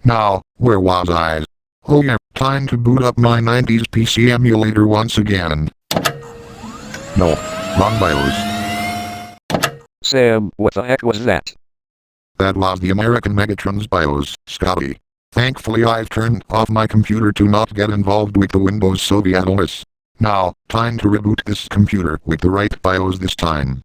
Now, where was I? Oh yeah, time to boot up my 90s PC emulator once again. No, wrong BIOS. Sam, what the heck was that? That was the American Megatron's BIOS, Scotty. Thankfully I've turned off my computer to not get involved with the Windows Soviet OS. Now, time to reboot this computer with the right BIOS this time.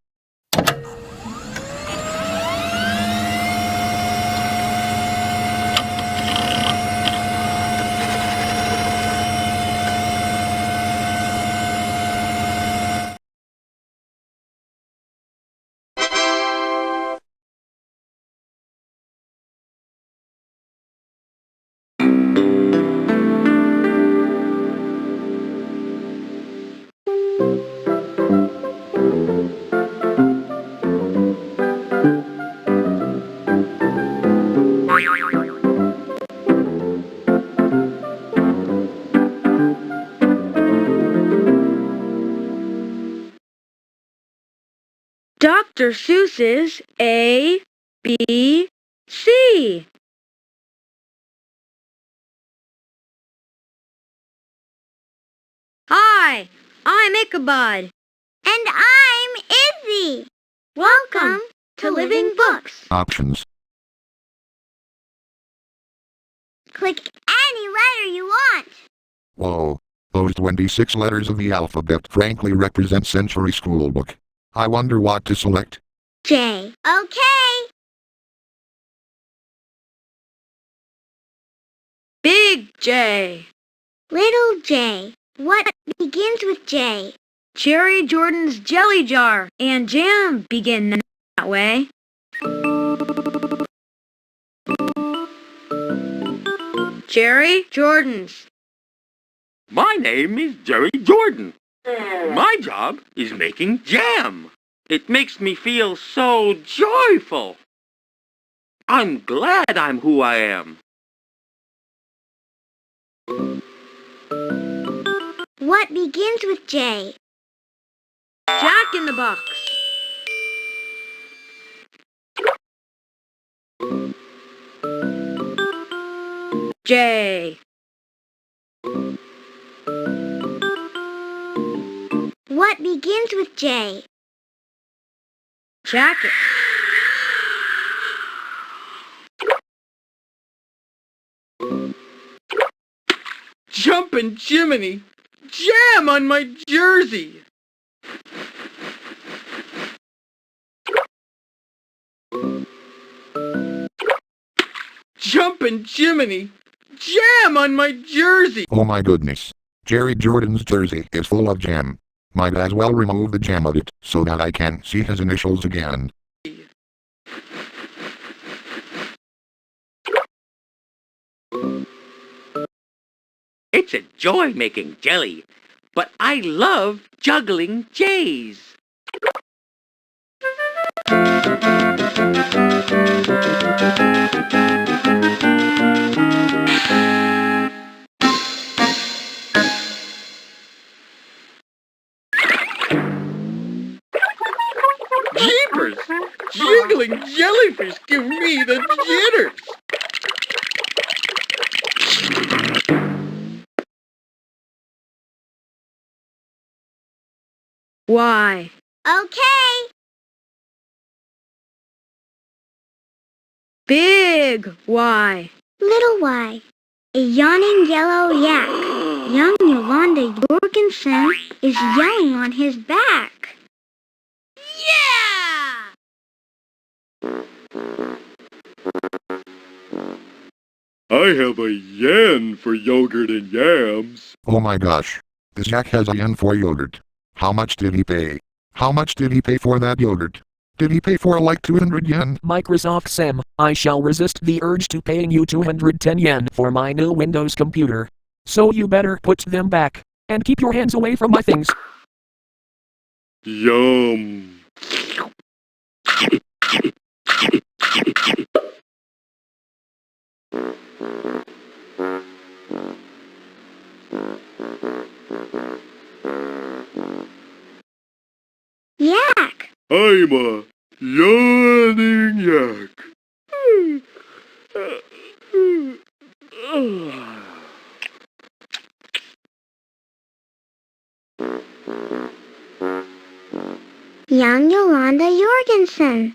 Dr. Seuss's A, B, C. Hi, I'm Ichabod. And I'm Izzy. Welcome to Living Books. Options. Click any letter you want. Whoa, those 26 letters of the alphabet frankly represent century school book. I wonder what to select. J. Okay. Big J. Little J. What begins with J? Cherry Jordan's jelly jar and jam begin that way. Jerry Jordan's. My name is Jerry Jordan. My job is making jam. It makes me feel so joyful. I'm glad I'm who I am. What begins with J? Jack in the Box. J. What begins with J? Jacket. Jumpin' Jiminy! Jam on my jersey! Jumpin' Jiminy! Jam on my jersey! Oh my goodness. Jerry Jordan's jersey is full of jam. Might as well remove the jam of it so that I can see his initials again. It's a joy making jelly, but I love juggling J's. Jeepers! Jiggling jellyfish give me the jitters! Y. Okay. Big Y. Little Y. A yawning yellow yak. Young Yolanda Jorgensen is yelling on his back. Yeah! I have a yen for yogurt and yams. Oh my gosh. This Jack has a yen for yogurt. How much did he pay? How much did he pay for that yogurt? Did he pay for like 200 yen? Microsoft Sam, I shall resist the urge to paying you 210 yen for my new Windows computer. So you better put them back, and keep your hands away from my things. Yum. Yak. I'm a yawning yak. Young Yolanda Jorgensen.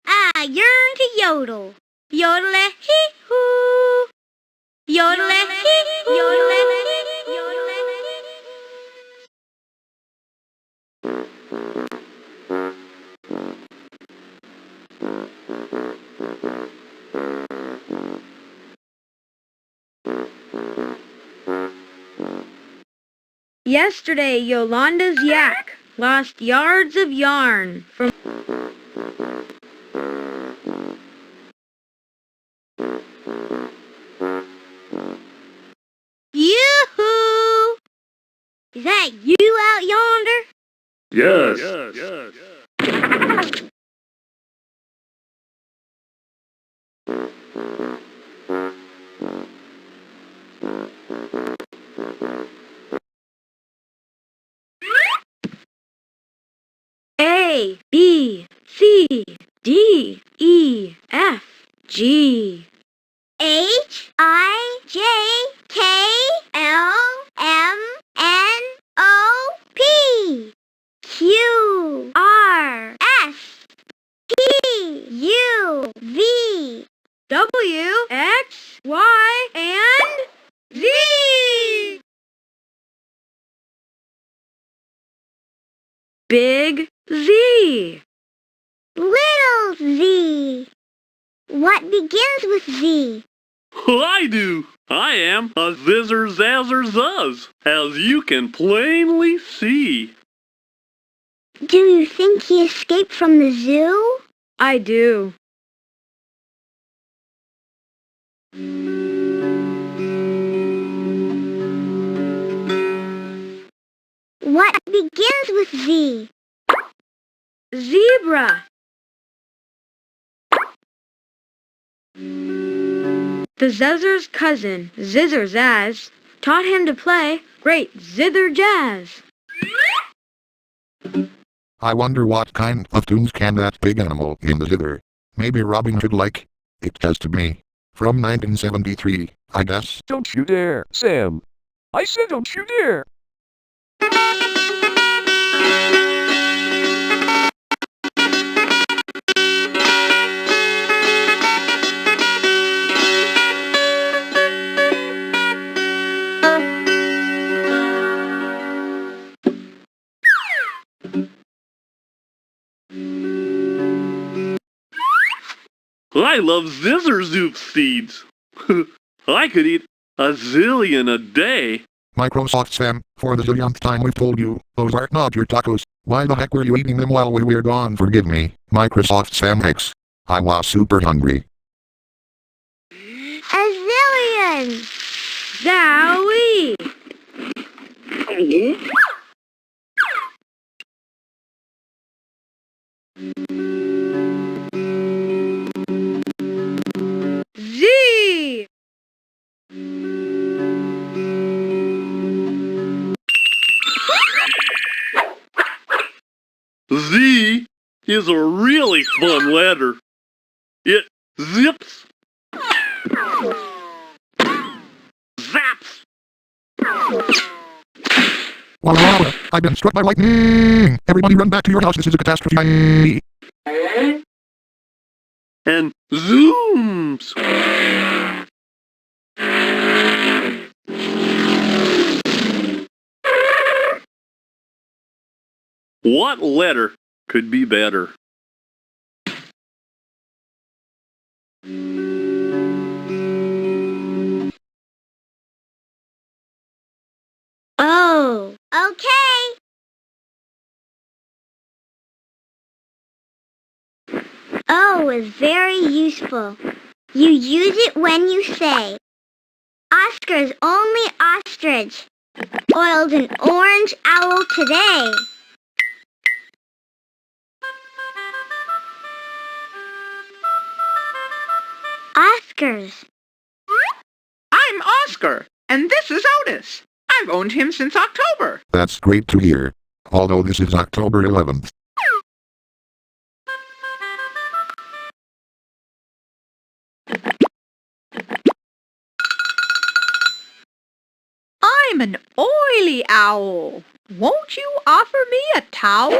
I yearn to yodel. Yodel-hee-hoo. Yodel-hee-hoo. Yodel-hee-hoo. Yodel-hee-hoo. Yesterday, Yolanda's yak lost yards of yarn from... Yoo-hoo! Is that you out yonder? Yes. A, B, C, D, E, F, G. H I J K L M N O P Q R S T U V W, X, Y, and Z. Big Z. Little Z. What begins with Z? I do. I am a zizzer zazzer zuzz, as you can plainly see. Do you think he escaped from the zoo? I do. What begins with Z? Zebra. The Zuzzer's cousin, Zizzer Zaz, taught him to play great zither jazz. I wonder what kind of tunes can that big animal in the zither. Maybe Robin should like. It tested me. From 1973, I guess. Don't you dare, Sam. I said don't you dare. I love zizzer zoop seeds. I could eat a zillion a day. Microsoft Sam, for the zillionth time we've told you, those are not your tacos. Why the heck were you eating them while we were gone? Forgive me, Microsoft Sam Hicks. I was super hungry. A zillion. Zowie! Z! Z is a really fun letter. It zips, zaps. Walla walla, I've been struck by lightning! Everybody run back to your house, this is a catastrophe! And zooms. What letter could be better? Oh, okay. O is very useful. You use it when you say, Oscar's only ostrich oiled an orange owl today. Oscars. I'm Oscar, and this is Otis. I've owned him since October. That's great to hear. Although this is October 11th. I'm an oily owl. Won't you offer me a towel?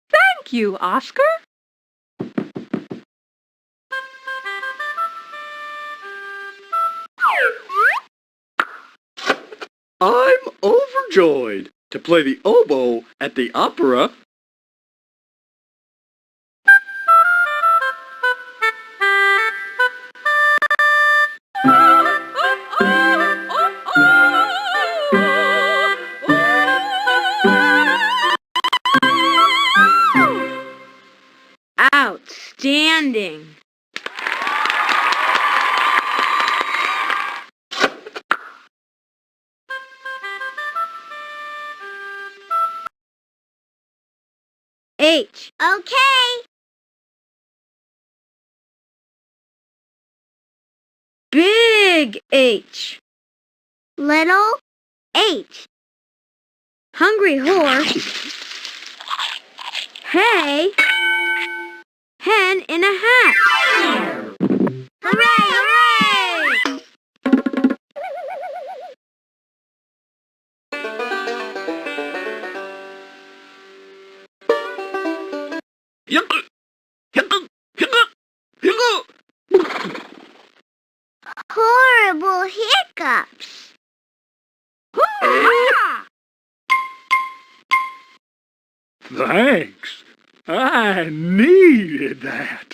Thank you, Oscar. I'm overjoyed to play the oboe at the opera. Outstanding. H. Okay. Big H. Little H. Hungry horse. Hey. Hen in a hat. Hooray! Hooray! Horrible hiccups. Hoo-ha! Thanks. I needed that.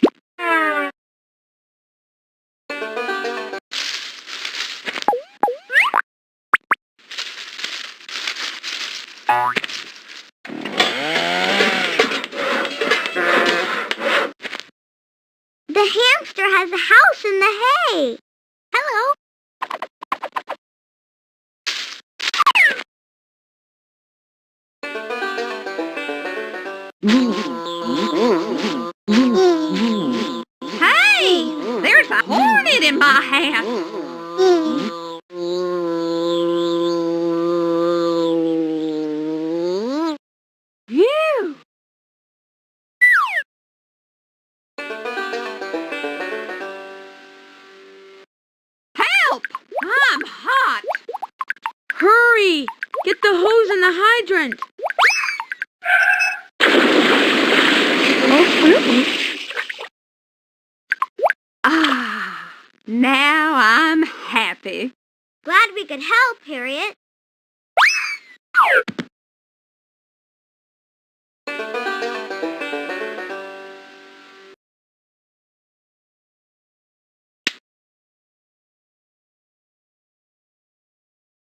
The hamster has a house in the hay. Hello. Hey, there's a hornet in my hat. Phew. Help! I'm hot. Hurry! Get the hose and the hydrant. Ah, now I'm happy. Glad we could help, Harriet.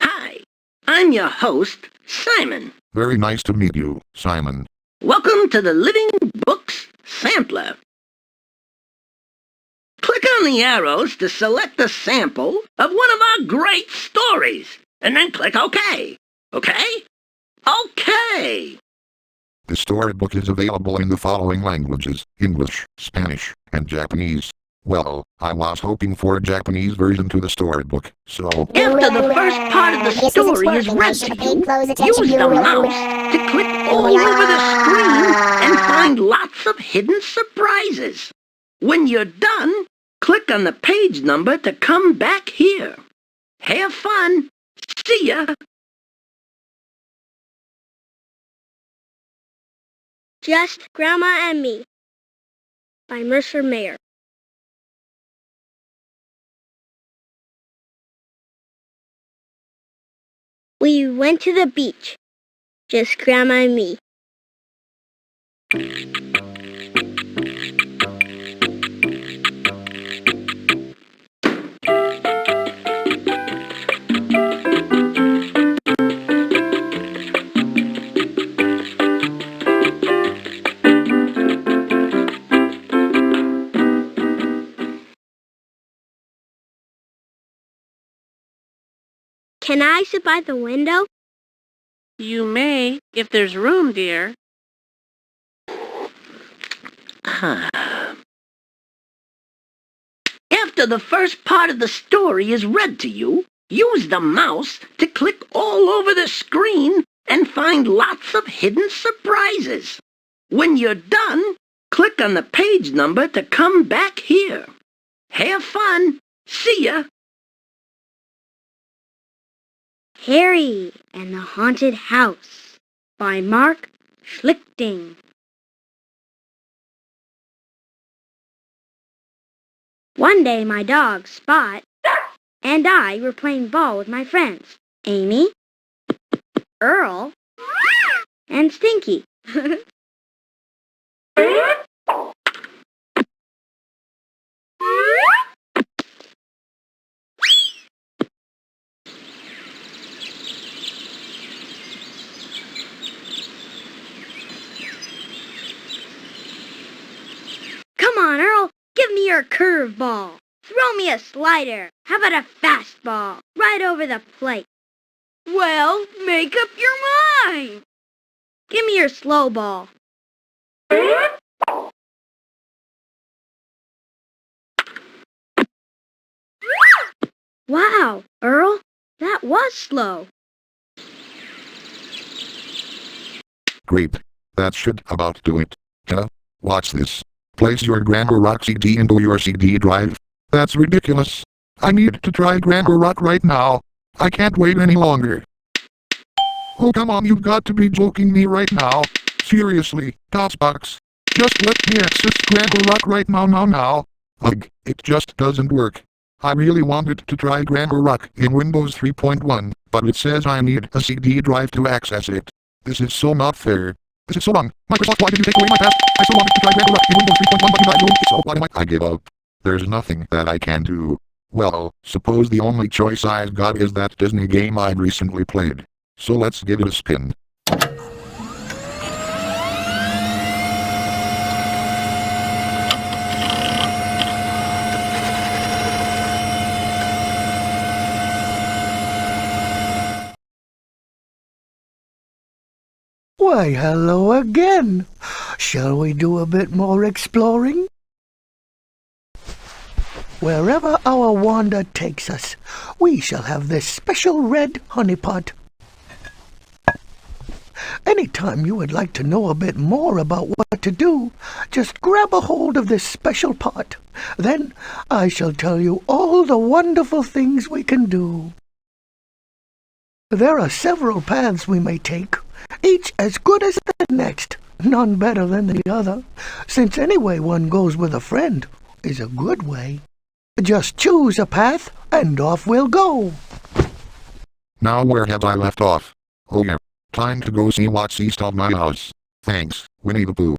Hi, I'm your host, Simon. Very nice to meet you, Simon. Welcome to the Living Books Sampler. Click on the arrows to select a sample of one of our great stories, and then click OK. Okay? Okay! The storybook is available in the following languages: English, Spanish, and Japanese. Well, I was hoping for a Japanese version to the storybook, so... After the first part of the story is read to you, use the mouse to click all over the screen and find lots of hidden surprises. When you're done, click on the page number to come back here. Have fun. See ya. Just Grandma and Me by Mercer Mayer. We went to the beach, just Grandma and me. Can I sit by the window? You may, if there's room, dear. After the first part of the story is read to you, use the mouse to click all over the screen and find lots of hidden surprises. When you're done, Click on the page number to come back here. Have fun. See ya. Harry and the Haunted House by Mark Schlichting. One day my dog, Spot, and I were playing ball with my friends, Amy, Earl, and Stinky. Come on, Earl, give me your curveball. Throw me a slider. How about a fastball? Right over the plate. Well, make up your mind. Give me your slow ball. Wow, Earl, that was slow. Great. That should about do it. Huh? Watch this. Place your Grandma Rock CD into your CD drive. That's ridiculous. I need to try Grandma Rock right now. I can't wait any longer. Oh come on, you've got to be joking me right now. Seriously, DOSBox. Just let me access Grandma Rock right now. Ugh, it just doesn't work. I really wanted to try Grandma Rock in Windows 3.1, but it says I need a CD drive to access it. This is so not fair. This is so wrong. Microsoft, why did you take away my pass? I so wanted to try Grandma Rock in Windows 3.1, but you got it. So why am I give up. There's nothing that I can do. Well, suppose the only choice I've got is that Disney game I'd recently played. So let's give it a spin. Why, hello again. Shall we do a bit more exploring? Wherever our wander takes us, we shall have this special red honeypot. Anytime you would like to know a bit more about what to do, just grab a hold of this special pot. Then I shall tell you all the wonderful things we can do. There are several paths we may take, each as good as the next, none better than the other, since any way one goes with a friend is a good way. Just choose a path, and off we'll go. Now where have I left off? Oh yeah, time to go see what's east of my house. Thanks, Winnie the Pooh.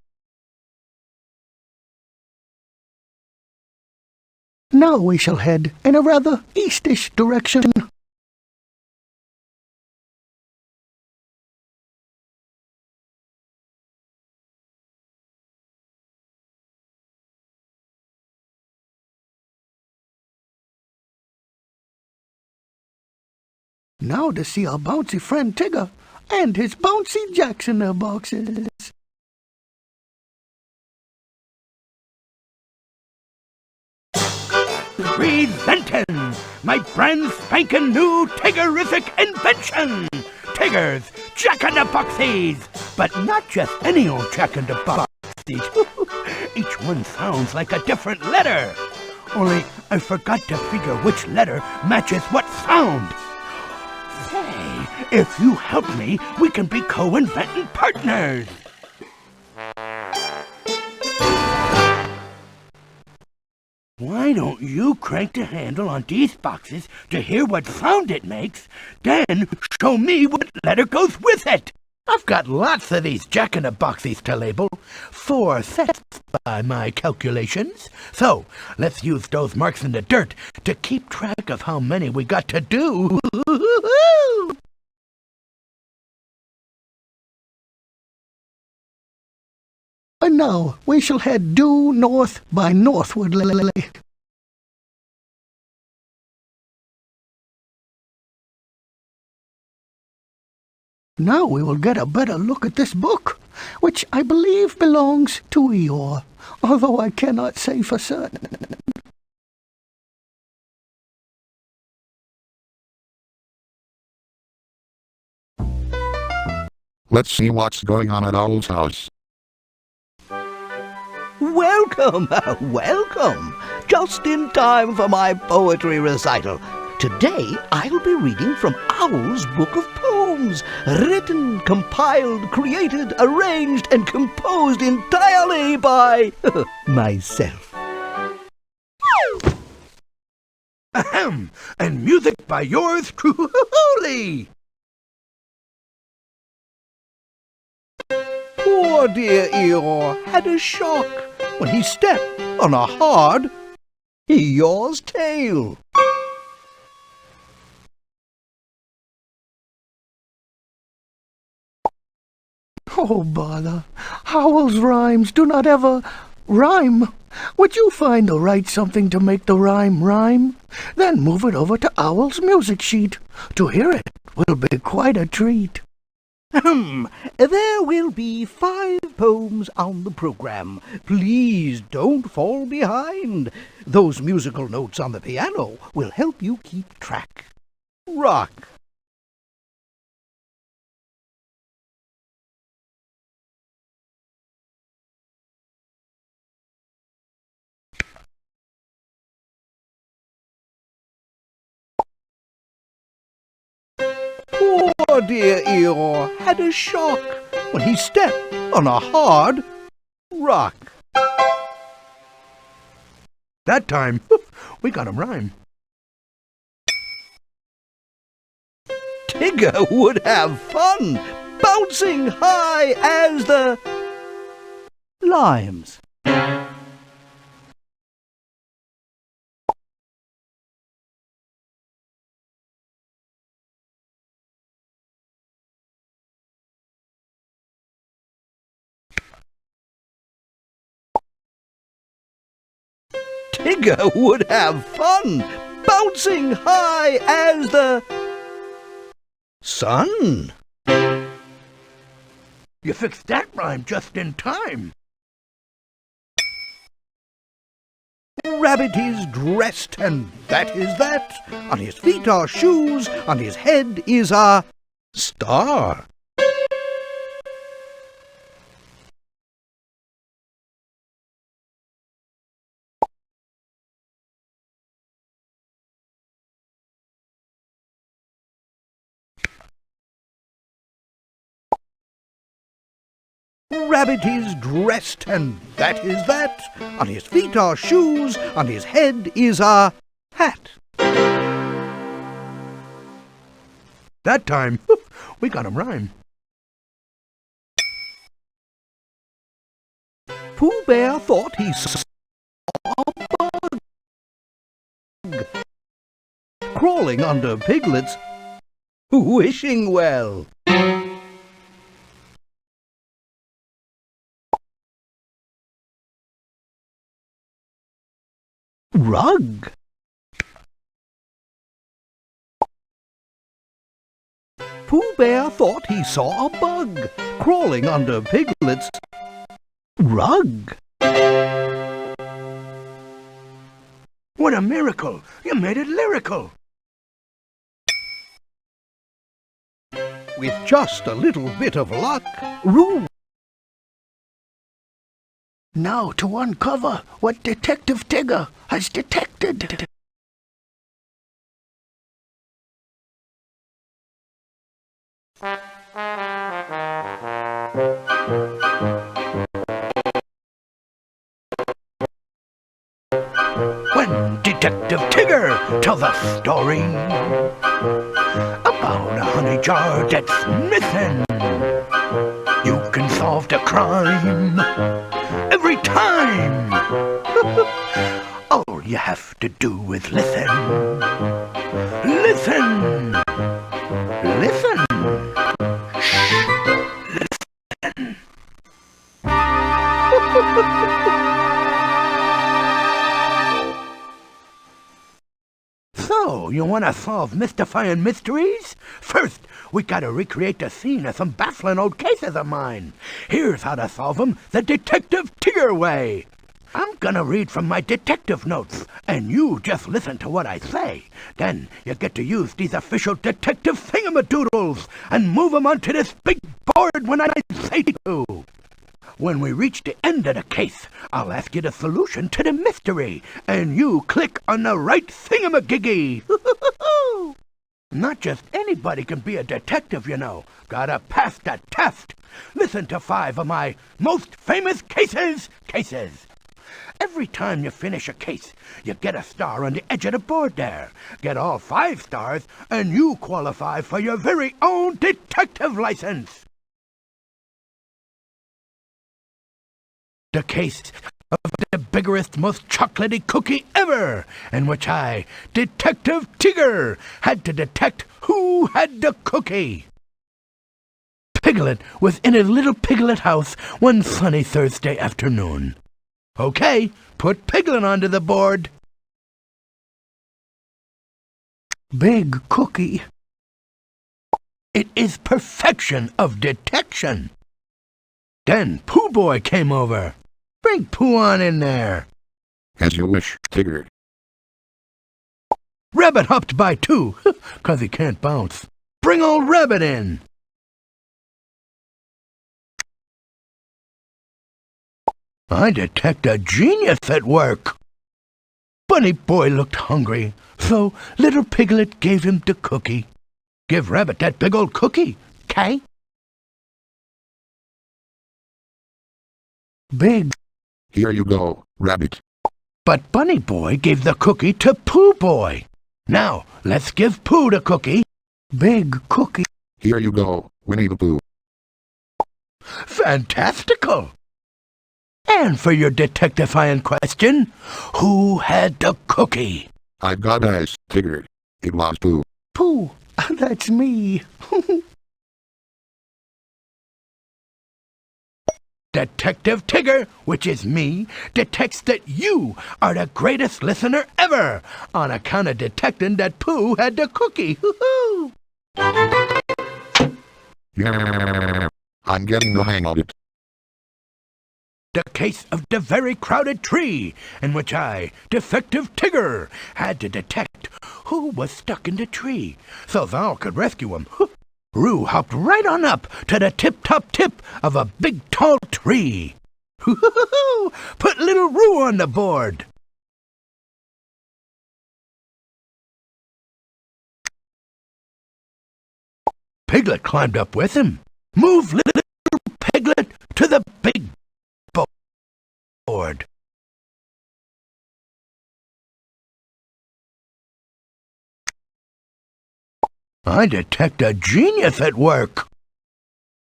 Now we shall head in a rather eastish direction. Now to see our bouncy friend Tigger and his bouncy jacks in their boxes. Presenting my brand spanking new Tiggerific invention, Tigger's Jack-in-the-Boxies, but not just any old Jack-in-the-Boxies. Each one sounds like a different letter. Only I forgot to figure which letter matches what sound. Say, if you help me, we can be co-inventing partners. Why don't you crank the handle on these boxes to hear what sound it makes, then show me what letter goes with it? I've got lots of these Jack-in-the-Boxies to label, 4 sets by my calculations. So, let's use those marks in the dirt to keep track of how many we got to do. And now we shall head due north by northward. Now we will get a better look at this book, which I believe belongs to Eeyore, although I cannot say for certain. Let's see what's going on at Owl's house. Welcome, welcome. Just in time for my poetry recital. Today I'll be reading from Owl's Book of Poems, written, compiled, created, arranged, and composed entirely by myself. Ahem! And music by yours truly! Poor dear Eeyore had a shock when he stepped on a hard Eeyore's tail. Oh, bother. Owl's rhymes do not ever rhyme. Would you find or write something to make the rhyme rhyme? Then move it over to Owl's music sheet. To hear it will be quite a treat. There will be 5 poems on the program. Please don't fall behind. Those musical notes on the piano will help you keep track. Rock. Poor dear Eeyore had a shock when he stepped on a hard rock. That time, we got him rhyme. Tigger would have fun, bouncing high as the limes. Tigger would have fun, bouncing high as the sun. You fixed that rhyme just in time. Rabbit is dressed, and that is that. On his feet are shoes, on his head is a star. Rabbit is dressed, and that is that. On his feet are shoes, on his head is a hat. That time, we got him rhyme. Pooh Bear thought he saw a bug crawling under Piglet's wishing well. Rug. Pooh Bear thought he saw a bug crawling under Piglet's rug. What a miracle! You made it lyrical! With just a little bit of luck, room. Now to uncover what Detective Tigger has detected. When Detective Tigger tells a story about a honey jar that's missing, you can solve the crime every time. All you have to do is listen. Listen. Listen. Shh. Listen. So, you want to solve mystifying mysteries? First, we gotta recreate the scene of some baffling old cases of mine. Here's how to solve them the Detective Tigger way. I'm gonna read from my detective notes, and you just listen to what I say. Then you get to use these official detective thingamadoodles and move them onto this big board when I say to. when we reach the end of the case, I'll ask you the solution to the mystery, and you click on the right thingamajiggy. Not just anybody can be a detective, you know. Gotta pass the test. Listen to 5 of my most famous cases. Every time you finish a case, you get a star on the edge of the board there. Get all 5 stars, and you qualify for your very own detective license. The case of the biggest, most chocolatey cookie ever, in which I, Detective Tigger, had to detect who had the cookie. Piglet was in his little Piglet house one sunny Thursday afternoon. Okay, put Piglet onto the board. Big cookie. It is perfection of detection. Then Pooh Boy came over. Bring Pooh on in there. As you wish, Tigger. Rabbit hopped by too, 'cause he can't bounce. Bring old Rabbit in. I detect a genius at work. Bunny Boy looked hungry, so little Piglet gave him the cookie. Give Rabbit that big old cookie, 'kay? Big. Here you go, Rabbit. But Bunny Boy gave the cookie to Pooh Boy. Now, let's give Pooh the cookie. Big cookie. Here you go, Winnie the Pooh. Fantastical! And for your detectifying question, who had the cookie? I've got eyes, Tigger. It was Pooh. Pooh, that's me. Detective Tigger, which is me, detects that you are the greatest listener ever, on account of detecting that Pooh had the cookie. Hoo-hoo! Yeah, I'm getting the hang of it. The case of the very crowded tree, in which I, Detective Tigger, had to detect who was stuck in the tree, so thou could rescue him. Roo hopped right on up to the tip-top tip of a big tall tree. Put little Roo on the board. Piglet climbed up with him. Move little Piglet to the big board. I detect a genius at work.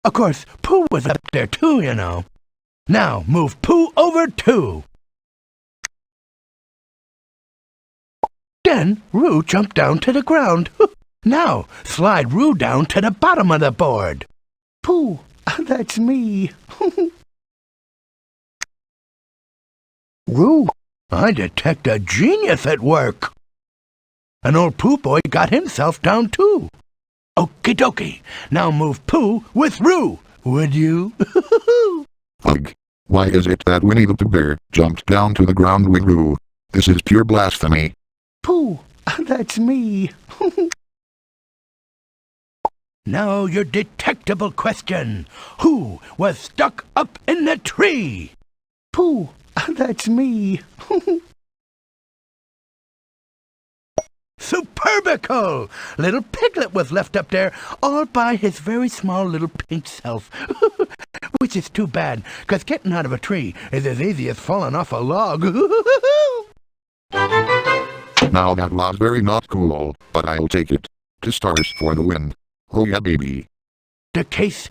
Of course, Pooh was up there too, you know. Now move Pooh over too. Then Roo jumped down to the ground. Now slide Roo down to the bottom of the board. Pooh, that's me. Roo, I detect a genius at work. And old Pooh Boy got himself down too. Okie dokie, now move Pooh with Roo, would you? Ugh. Why is it that Winnie the Pooh bear jumped down to the ground with Roo? This is pure blasphemy. Pooh, that's me. Now your detectable question. Who was stuck up in the tree? Pooh, that's me. Superbical! Little Piglet was left up there all by his very small little pink self. Which is too bad, 'cause getting out of a tree is as easy as falling off a log. Now that was very not cool, but I'll take it. 2 stars for the win. Oh yeah, baby. The case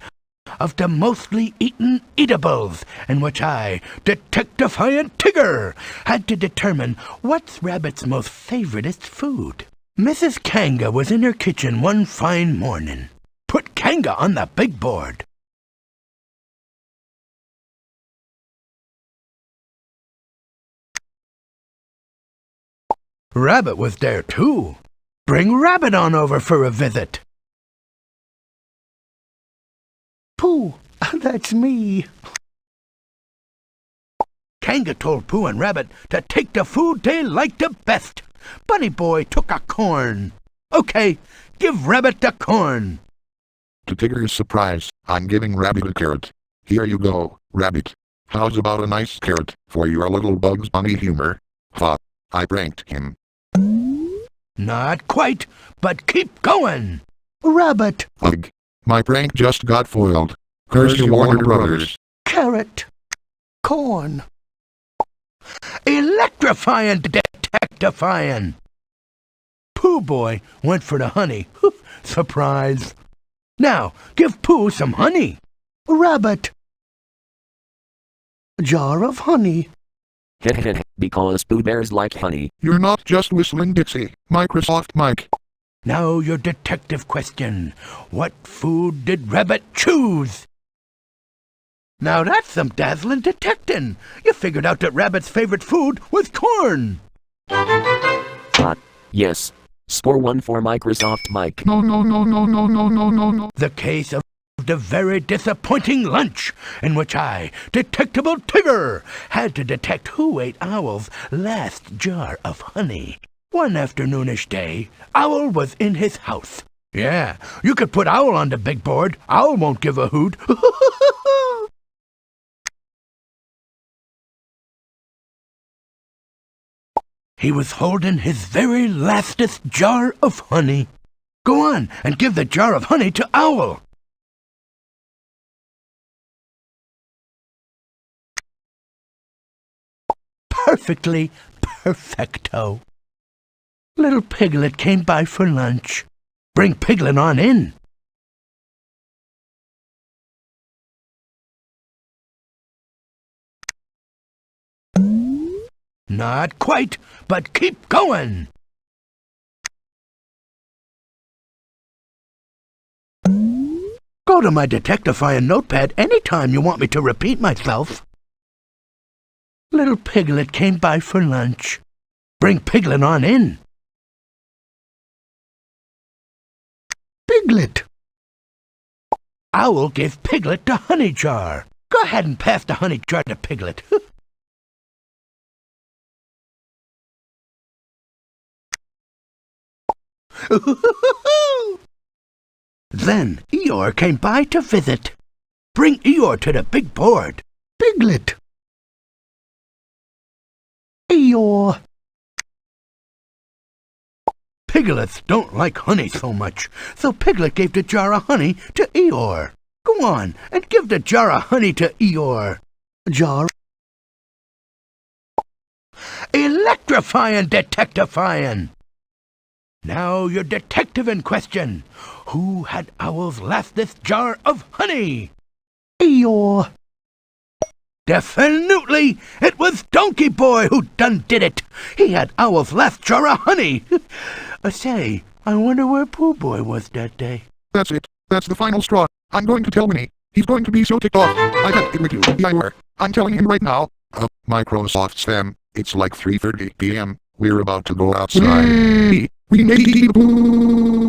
of the mostly eaten eatables, in which I, Detectifying Tigger, had to determine what's Rabbit's most favoritist food. Mrs. Kanga was in her kitchen one fine morning. Put Kanga on the big board. Rabbit was there too. Bring Rabbit on over for a visit. Pooh, that's me. Kanga told Pooh and Rabbit to take the food they liked the best. Bunny Boy took a corn. Okay, give Rabbit the corn. To Tigger's surprise, I'm giving Rabbit a carrot. Here you go, rabbit. How's about a nice carrot for your little Bugs Bunny humor? Ha, I pranked him. Not quite, but keep going. Rabbit. Ugh, my prank just got foiled. Curse you, Warner Brothers. Carrot. Corn. Electrifying, detectifying. Pooh Boy went for the honey. Surprise. Now, give Pooh some honey. Rabbit. Jar of honey. Because Pooh Bears like honey. You're not just whistling Dixie, Microsoft Mike. Now your detective question. What food did Rabbit choose? Now that's some dazzling detecting. You figured out that Rabbit's favorite food was corn. Yes. Score 1 for Microsoft Mike. No. The case of the very disappointing lunch in which I, Detectable Tigger, had to detect who ate Owl's last jar of honey. One afternoonish day, Owl was in his house. Yeah, you could put Owl on the big board. Owl won't give a hoot. He was holding his very lastest jar of honey. Go on and give the jar of honey to Owl. Perfectly perfecto. Little Piglet came by for lunch. Bring Piglet on in. Not quite, but keep going. Go to my detectifying notepad anytime you want me to repeat myself. Little Piglet came by for lunch. Bring Piglet on in. Piglet. Owl gave Piglet the honey jar. Go ahead and pass the honey jar to Piglet. Then Eeyore came by to visit. Bring Eeyore to the big board. Piglet. Eeyore. Piglets don't like honey so much, so Piglet gave the jar of honey to Eeyore. Go on and give the jar of honey to Eeyore. Jar. Electrifying, detectifying. Now your detective in question. Who had Owl's lastest jar of honey? Eeyore. Definitely, it was Donkey Boy who done did it. He had Owl's last jar of honey. Say, I wonder where Pooh Boy was that day. That's it. That's the final straw. I'm going to tell Winnie. He's going to be so ticked off. I got it with you. Yeah, I'm telling him right now. Microsoft spam. It's like 3:30 p.m. We're about to go outside. We made the Pooh.